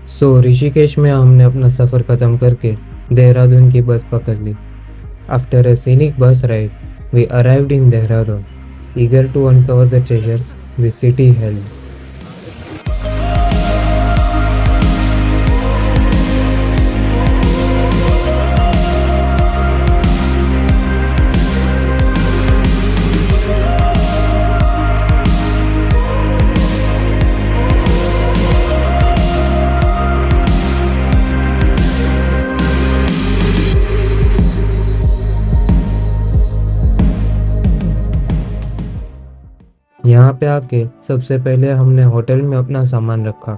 सो ऋषिकेश में हमने अपना सफ़र ख़त्म करके देहरादून की बस पकड़ ली। After a scenic bus ride, we arrived in Dehradun, eager to uncover the treasures the city held. यहाँ पे आके सबसे पहले हमने होटल में अपना सामान रखा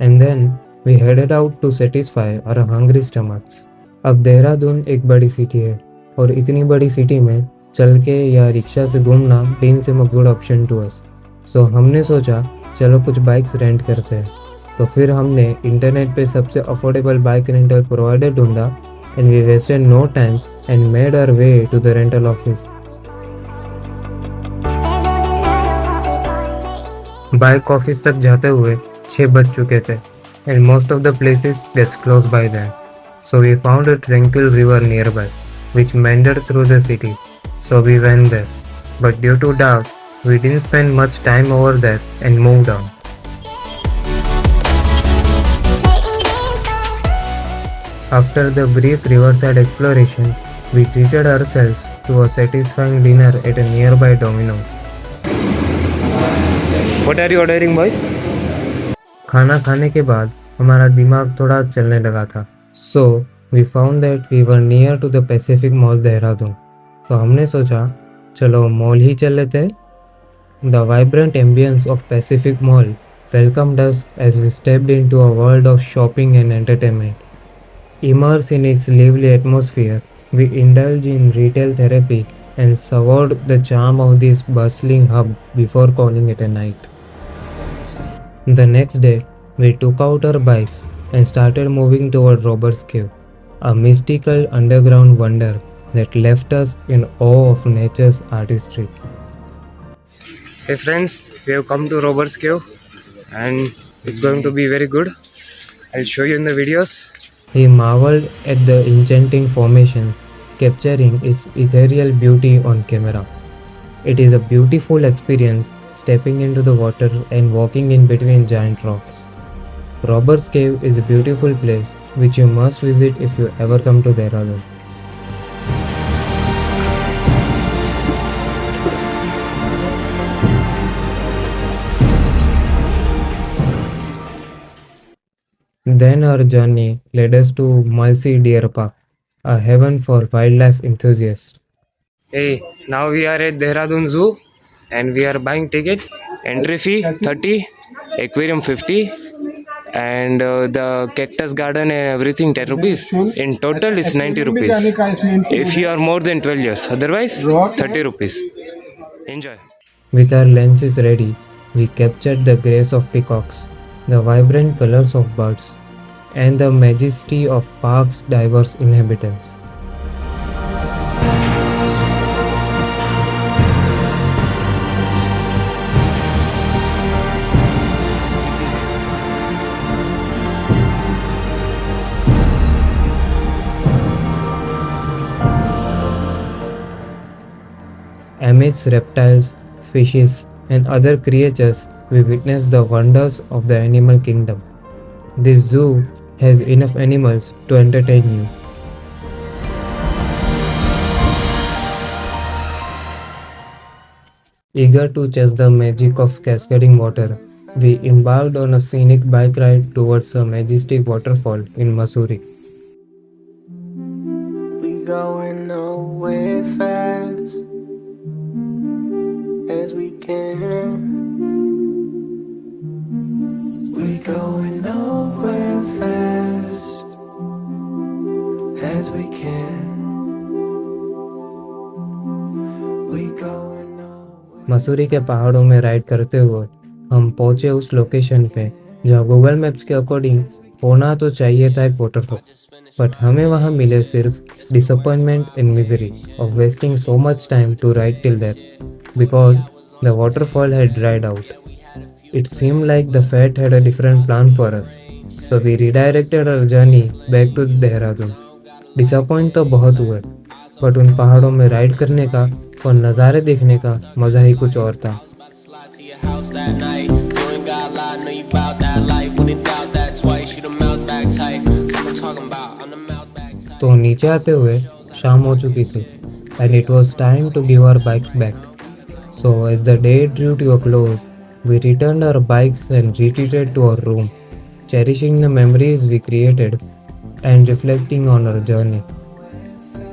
and then we headed out to satisfy our hungry stomachs. अब देहरादून एक बड़ी सिटी है और इतनी बड़ी सिटी में चल के या रिक्शा से घूमना डिन से a good option to us. So हमने सोचा चलो कुछ बाइक्स रेंट करते हैं। तो फिर हमने इंटरनेट पे सबसे अफोर्डेबल बाइक रेंटल प्रोवाइडर ढूंढा and we wasted no time and made our way to the rental office. Bike office तक जाते हुए 6 बज चुके थे and most of the places gets close by there. So we found a tranquil river nearby which meandered through the city. So we went there. But due to dark, we didn't spend much time over there and moved on. After the brief riverside exploration, we treated ourselves to a satisfying dinner at a nearby Domino's. What are you ordering, boys? खाना खाने के बाद हमारा दिमाग थोड़ा चलने लगा था। So we found that we were near to the Pacific Mall Dehradun. तो हमने सोचा चलो मॉल ही चल लेते हैं। The vibrant ambience of Pacific Mall welcomed us as we stepped into a world of shopping and entertainment. Immersed in its lively atmosphere, we indulged in retail therapy and savored the charm of this bustling hub before calling it a night. The next day, we took out our bikes and started moving toward Robert's Cave, a mystical underground wonder that left us in awe of nature's artistry. Hey friends, we have come to Robert's Cave and it's going to be very good. I'll show you in the videos. He marveled at the enchanting formations, capturing its ethereal beauty on camera. It is a beautiful experience stepping into the water and walking in between giant rocks. Robert's Cave is a beautiful place which you must visit if you ever come to Dehradun. Then our journey led us to Malsi Deer Park, a heaven for wildlife enthusiasts. Hey, now we are at Dehradun Zoo and we are buying ticket. Entry fee 30, aquarium 50 and the cactus garden and everything 10 rupees. In total is 90 rupees. If you are more than 12 years, otherwise 30 rupees. Enjoy. With our lenses ready, we captured the grace of peacocks, the vibrant colors of birds, and the majesty of park's diverse inhabitants. Amidst reptiles, fishes, and other creatures, we witness the wonders of the animal kingdom. This zoo has enough animals to entertain you. Eager to chase the magic of cascading water, we embarked on a scenic bike ride towards a majestic waterfall in Masoorie. We going nowhere fast as we can. We going nowhere fast as we can. We going nowhere. Mussoorie के पहाड़ों में ride करते हुए हम पहुंचे उस location पे जहाँ गूगल मैप्स के अकॉर्डिंग होना तो चाहिए था एक वाटरफॉल, बट हमें वहाँ मिले सिर्फ disappointment and misery of wasting so much time to ride till there because the waterfall had dried out. It seemed like the fate had a different plan for us. So we redirected our journey back to Dehradun. Disappoint तो बहुत हुए, but उन पहाड़ों में ride करने का और नज़ारे देखने का मज़ा ही कुछ और था। तो नीचे आते हुए शाम हो चुकी थी and it was time to give our bikes back. So as the day drew to a close, we return our bikes and retreated to our room, cherishing the memories we created and reflecting on our journey.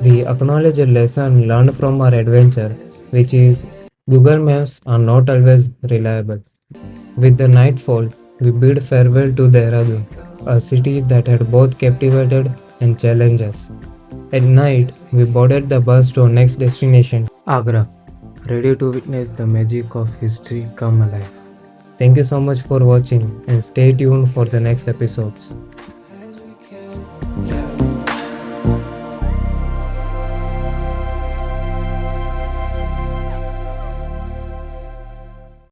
We acknowledge a lesson learned from our adventure, which is Google Maps are not always reliable. With the nightfall, we bid farewell to Dehradun, a city that had both captivated and challenged us. At night, we boarded the bus to our next destination, Agra, ready to witness the magic of history come alive. Thank you so much for watching and stay tuned for the next episodes.